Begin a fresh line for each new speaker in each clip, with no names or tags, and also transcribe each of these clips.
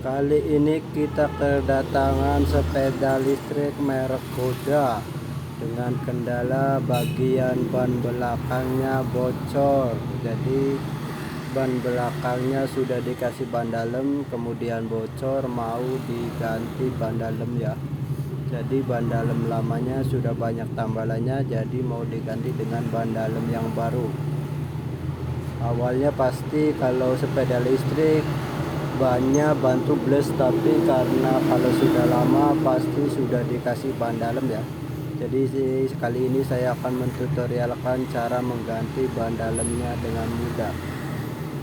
Kali ini kita kedatangan sepeda listrik merek Koda dengan kendala bagian ban belakangnya bocor. Jadi ban belakangnya sudah dikasih ban dalam, kemudian bocor, mau diganti ban dalam ya. Jadi ban dalam lamanya sudah banyak tambalannya, jadi mau diganti dengan ban dalam yang baru. Awalnya pasti kalau sepeda listrik bannya bantu bles, tapi karena kalau sudah lama pasti sudah dikasih ban dalam ya. Jadi kali ini saya akan mentutorialkan cara mengganti ban dalamnya dengan mudah.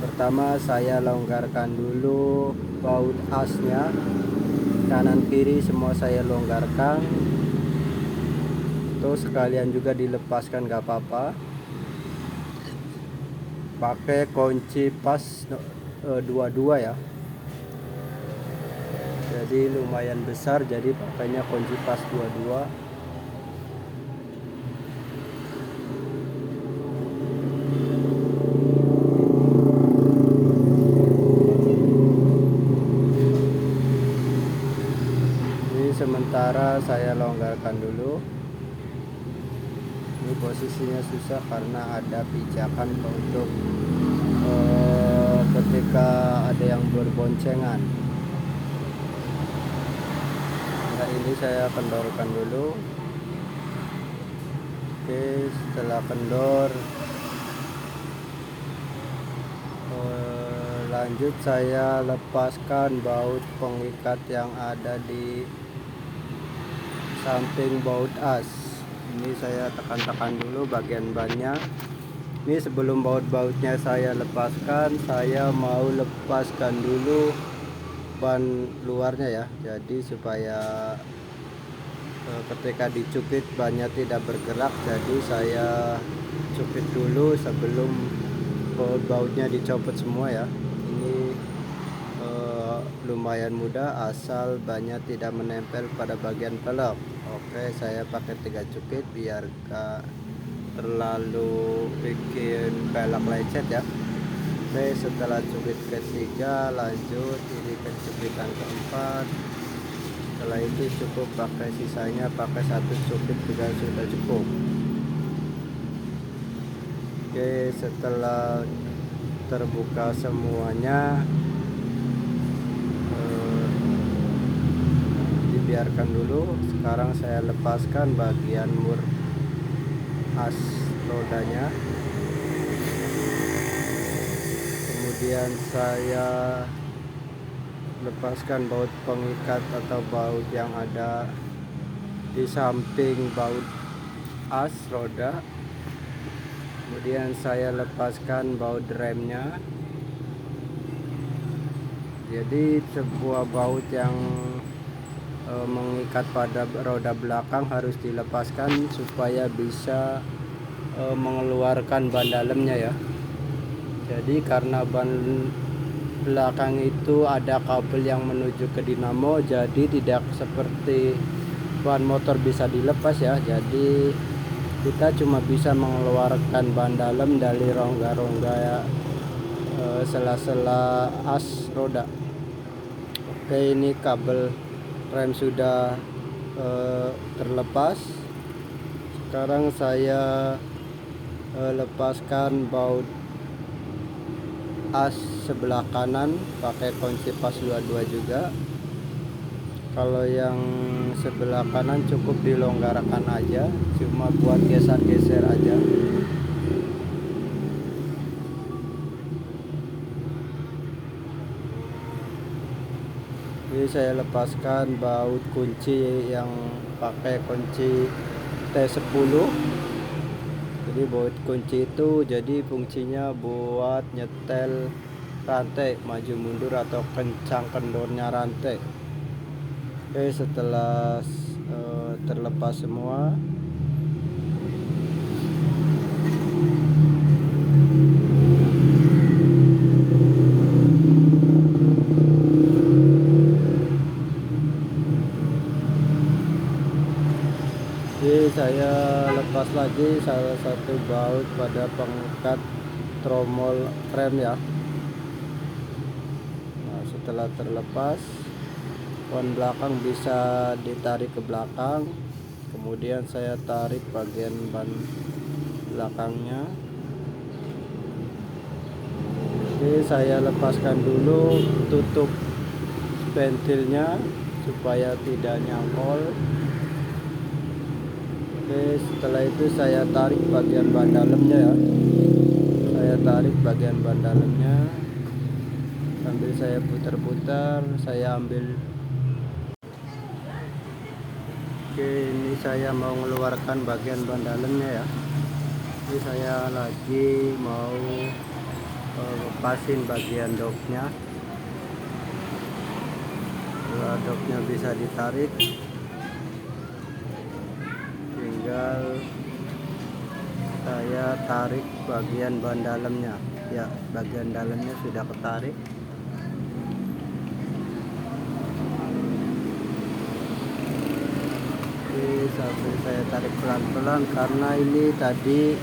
Pertama, saya longgarkan dulu baut asnya, kanan kiri semua saya longgarkan. Terus sekalian juga dilepaskan, gak apa-apa. Pakai kunci pas dua-dua ya. Jadi lumayan besar, jadi pakainya kunci pas dua-dua. Ini sementara saya longgarkan dulu. Ini posisinya susah karena ada pijakan untuk ketika ada yang berboncengan. Nah, ini saya kendorkan dulu. Oke, setelah kendor, lanjut saya lepaskan baut pengikat yang ada di samping baut as. Ini saya tekan-tekan dulu bagian bannya. Ini sebelum baut-bautnya saya lepaskan, saya mau lepaskan dulu ban luarnya ya. Jadi supaya ketika dicupit bannya tidak bergerak, jadi saya cupit dulu sebelum baut-bautnya dicopot semua ya. Ini lumayan mudah asal bannya tidak menempel pada bagian pelek. Oke, saya pakai 3 cupit biar gak terlalu bikin pelek lecet ya. Oke, setelah cupit ketiga lanjut ini ke cupitan keempat. Setelah itu cukup pakai sisanya, pakai 1 cupit juga sudah cukup. Oke, setelah terbuka semuanya, dibiarkan dulu. Sekarang saya lepaskan bagian mur as rodanya, kemudian saya lepaskan baut pengikat atau baut yang ada di samping baut as roda. Kemudian saya lepaskan baut remnya. Jadi sebuah baut yang mengikat pada roda belakang harus dilepaskan supaya bisa mengeluarkan ban dalamnya ya. Jadi karena ban belakang itu ada kabel yang menuju ke dinamo, jadi tidak seperti ban motor bisa dilepas ya. Jadi kita cuma bisa mengeluarkan ban dalam dari rongga-rongga ya, sela-sela as roda. Oke, ini kabel rem sudah terlepas. Sekarang saya lepaskan baut as sebelah kanan pakai kunci pas 22 juga. Kalau yang sebelah kanan cukup dilonggarkan aja, cuma buat geser-geser aja. Ini saya lepaskan baut kunci yang pakai kunci T10. Jadi baut kunci itu jadi fungsinya buat nyetel rantai maju mundur atau kencang kendornya rantai. Oke, setelah terlepas semua, jadi saya lepas lagi salah satu baut pada pengikat tromol rem ya. Nah, setelah terlepas, ban belakang bisa ditarik ke belakang. Kemudian saya tarik bagian ban belakangnya. Oke, saya lepaskan dulu tutup ventilnya supaya tidak nyangkol. Oke, setelah itu saya tarik bagian ban dalamnya ya. Saya tarik bagian ban dalamnya sambil saya putar-putar, saya ambil. Oke, ini saya mau mengeluarkan bagian ban dalamnya ya. Ini saya lagi mau lepasin bagian doknya. Setelah doknya bisa ditarik, tinggal saya tarik bagian ban dalamnya ya. Bagian dalamnya sudah ketarik. Oke, sambil saya tarik pelan-pelan karena ini tadi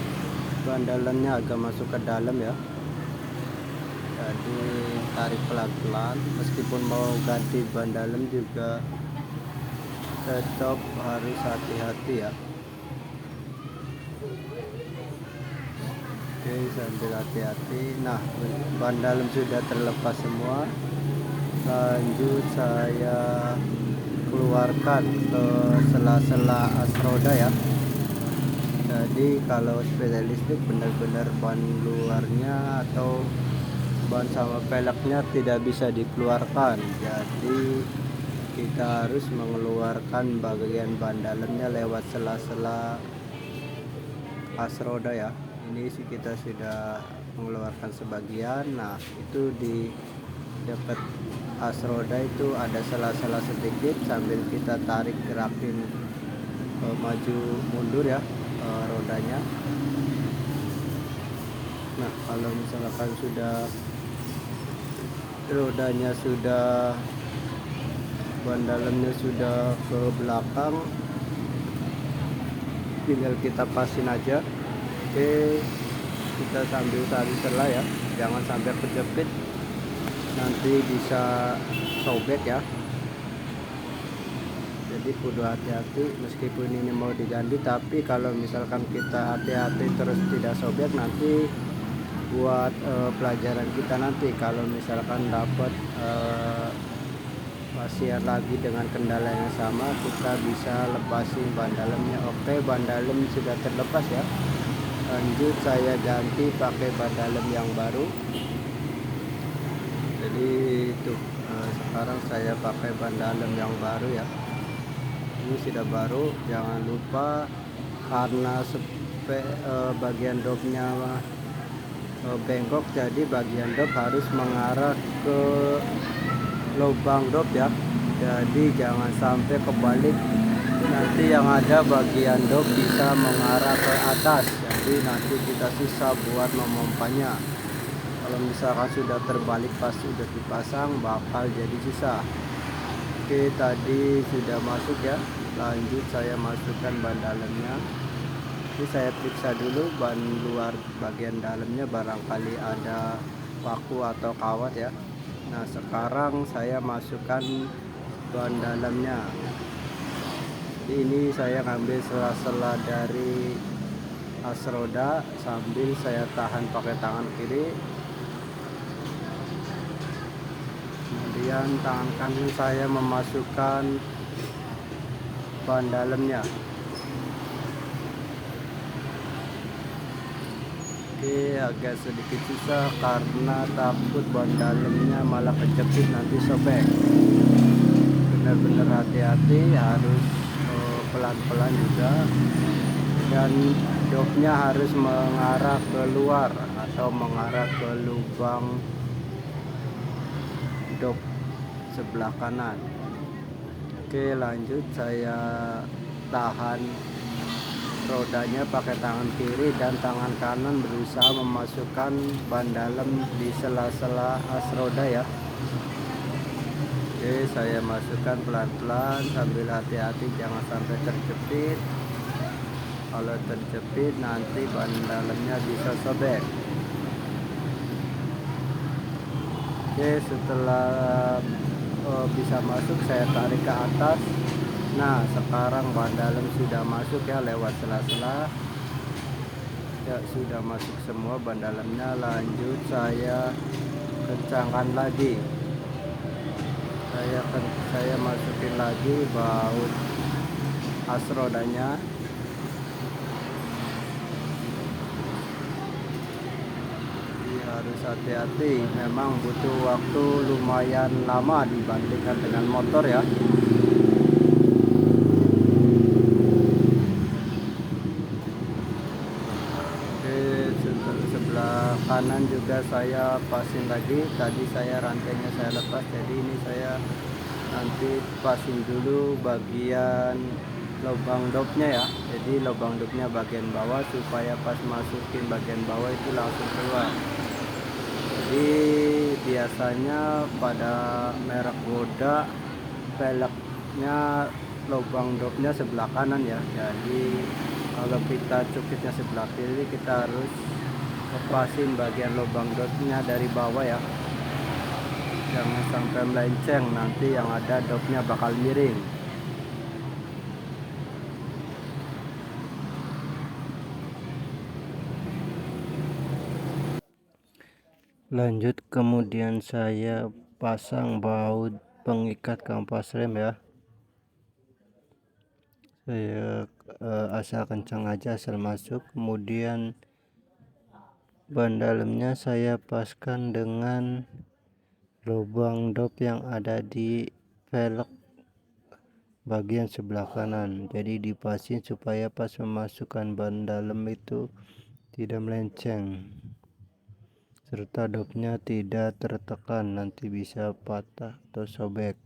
ban dalamnya agak masuk ke dalam ya. Jadi tarik pelan-pelan, meskipun mau ganti ban dalam juga tetap harus hati-hati ya. Oke, sambil hati-hati. Nah, ban dalam sudah terlepas semua. Lanjut saya keluarkan ke sela-sela as roda ya. Jadi kalau sepeda listrik benar-benar ban luarnya atau ban sama peleknya tidak bisa dikeluarkan. Jadi kita harus mengeluarkan bagian ban dalamnya lewat sela-sela as roda ya. Ini sih kita sudah mengeluarkan sebagian. Nah, itu di dekat as roda itu ada sela-sela sedikit, sambil kita tarik gerakin maju mundur ya rodanya. Nah, kalau misalkan sudah rodanya sudah, ban dalamnya sudah ke belakang, tinggal kita pasin aja. Oke, kita sambil tarik sela ya, jangan sampai kejepit, nanti bisa sobek ya. Jadi kudu hati-hati, meskipun ini mau diganti, tapi kalau misalkan kita hati-hati terus tidak sobek, nanti buat pelajaran kita nanti kalau misalkan dapat pasien lagi dengan kendala yang sama, kita bisa lepasin ban dalamnya. Oke, ban dalam sudah terlepas ya. Lanjut saya ganti pakai ban dalam yang baru. Jadi itu sekarang saya pakai ban dalam yang baru ya. Ini sudah baru. Jangan lupa, karena bagian dopnya bengkok, jadi bagian dop harus mengarah ke lubang dop ya. Jadi jangan sampai kebalik, nanti yang ada bagian dop bisa mengarah ke atas, jadi nanti kita susah buat memompanya. Kalau misalkan sudah terbalik pas sudah dipasang, bakal jadi susah. Oke, tadi sudah masuk ya. Lanjut saya masukkan ban dalamnya. Ini saya periksa dulu ban luar bagian dalamnya, barangkali ada paku atau kawat ya. Nah, sekarang saya masukkan ban dalamnya. Ini saya ngambil sela-sela dari as roda sambil saya tahan pakai tangan kiri. Kemudian tangan kanan saya memasukkan ban dalamnya. Oke, agak sedikit susah karena takut ban dalamnya malah kejepit nanti sobek. Benar-benar hati-hati, harus pelan-pelan juga, dan joknya harus mengarah keluar atau mengarah ke lubang jok sebelah kanan. Oke, lanjut saya tahan rodanya pakai tangan kiri dan tangan kanan berusaha memasukkan ban dalam di sela-sela as roda ya. Oke, saya masukkan pelan-pelan sambil hati-hati, jangan sampai terjepit. Kalau terjepit nanti ban dalamnya bisa sobek. Oke, setelah bisa masuk, saya tarik ke atas. Nah, sekarang ban dalam sudah masuk ya, lewat sela-sela ya, sudah masuk semua ban dalamnya. Lanjut saya kencangkan lagi, saya masukin lagi baut as rodanya. Harus hati-hati, memang butuh waktu lumayan lama dibandingkan dengan motor ya. Oke, sebelah kanan juga saya pasin lagi. Tadi saya rantainya saya lepas, jadi ini saya nanti pasin dulu bagian lubang dopnya ya. Jadi lubang dopnya bagian bawah, supaya pas masukin bagian bawah itu langsung keluar. Jadi biasanya pada merek Goda velgnya lubang dopnya sebelah kanan ya. Jadi kalau kita cukitnya sebelah kiri, kita harus lepasin bagian lubang dopnya dari bawah ya, jangan sampai melenceng, nanti yang ada dopnya bakal miring. Lanjut, kemudian saya pasang baut pengikat kampas rem ya. Saya asal kencang aja, asal masuk. Kemudian ban dalamnya saya paskan dengan lubang dop yang ada di velg bagian sebelah kanan. Jadi dipasin supaya pas memasukkan ban dalam itu tidak melenceng, serta dopnya tidak tertekan, nanti bisa patah atau sobek.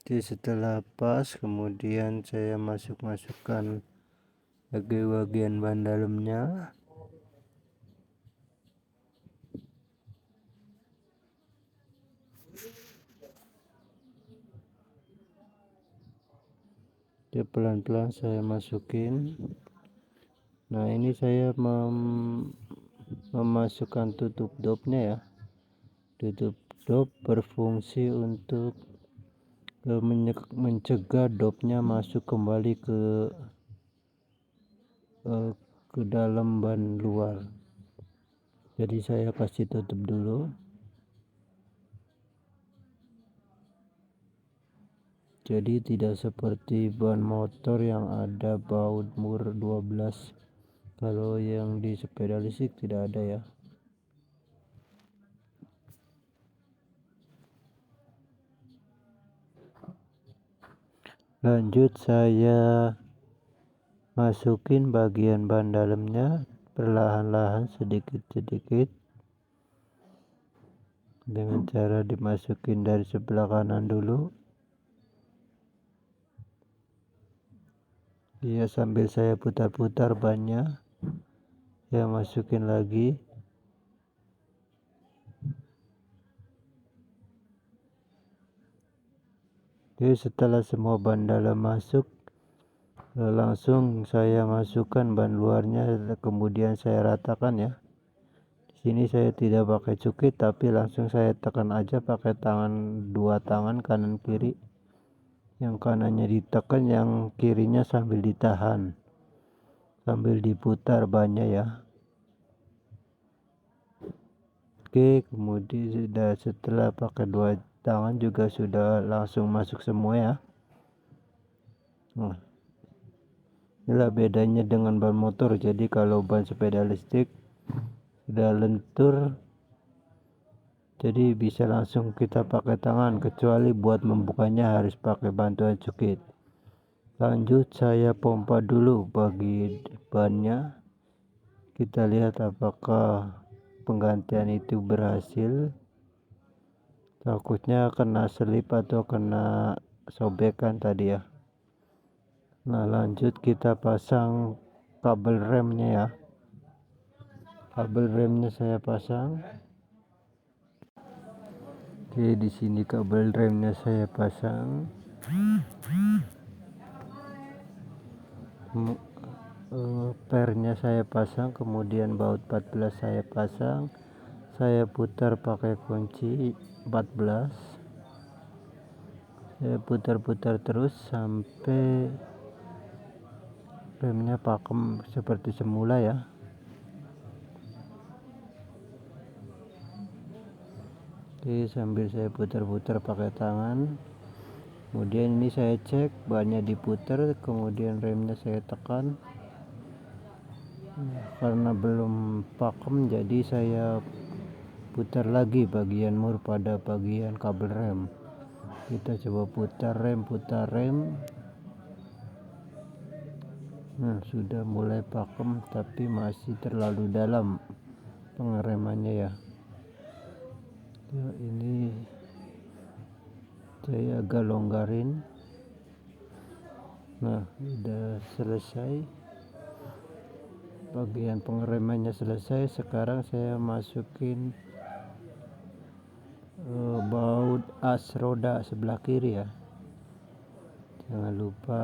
Jadi setelah pas, kemudian saya masukkan bagian ban dalamnya. Jadi pelan-pelan saya masukin. Nah, ini saya memasukkan tutup dopnya ya. Tutup dop berfungsi untuk mencegah dopnya masuk kembali ke dalam ban luar. Jadi saya kasih tutup dulu. Jadi tidak seperti ban motor yang ada baut mur 12. Kalau yang di sepeda listrik tidak ada ya. Lanjut saya masukin bagian ban dalamnya perlahan-lahan, sedikit-sedikit, dengan cara dimasukin dari sebelah kanan dulu ya, sambil saya putar-putar bannya, saya masukin lagi. Jadi setelah semua ban dalam masuk, langsung saya masukkan ban luarnya, kemudian saya ratakan ya. Di sini saya tidak pakai cukit, tapi langsung saya tekan aja pakai dua tangan kanan kiri. Yang kanannya ditekan, yang kirinya sambil ditahan, sambil diputar bannya ya. Oke, kemudian setelah pakai dua tangan juga sudah langsung masuk semua ya. Nah, inilah bedanya dengan ban motor. Jadi kalau ban sepeda listrik sudah lentur, jadi bisa langsung kita pakai tangan, kecuali buat membukanya harus pakai bantuan cukit. Lanjut saya pompa dulu bagi bannya. Kita lihat apakah penggantian itu berhasil. Takutnya kena selip atau kena sobekan tadi ya. Nah, lanjut kita pasang kabel remnya ya. Kabel remnya saya pasang. Oke, di sini kabel remnya saya pasang. pernya saya pasang, kemudian baut 14 saya pasang, saya putar pakai kunci 14, saya putar-putar terus sampai remnya pakem seperti semula ya. Oke, sambil saya putar-putar pakai tangan, kemudian ini saya cek bannya diputar, kemudian remnya saya tekan. Karena belum pakem, jadi saya putar lagi bagian mur pada bagian kabel rem. Kita coba putar rem. Nah, sudah mulai pakem tapi masih terlalu dalam pengeremannya ya. Ini saya agak longgarin. Nah, sudah selesai, bagian pengeremannya selesai. Sekarang saya masukin baut as roda sebelah kiri ya. Jangan lupa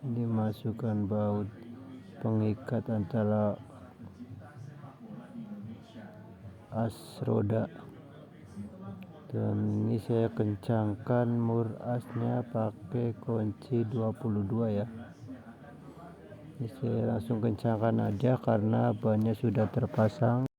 ini masukkan baut pengikat antara as roda, dan ini saya kencangkan mur asnya pakai kunci 22 ya. Ini saya langsung kencangkan aja karena bannya sudah terpasang.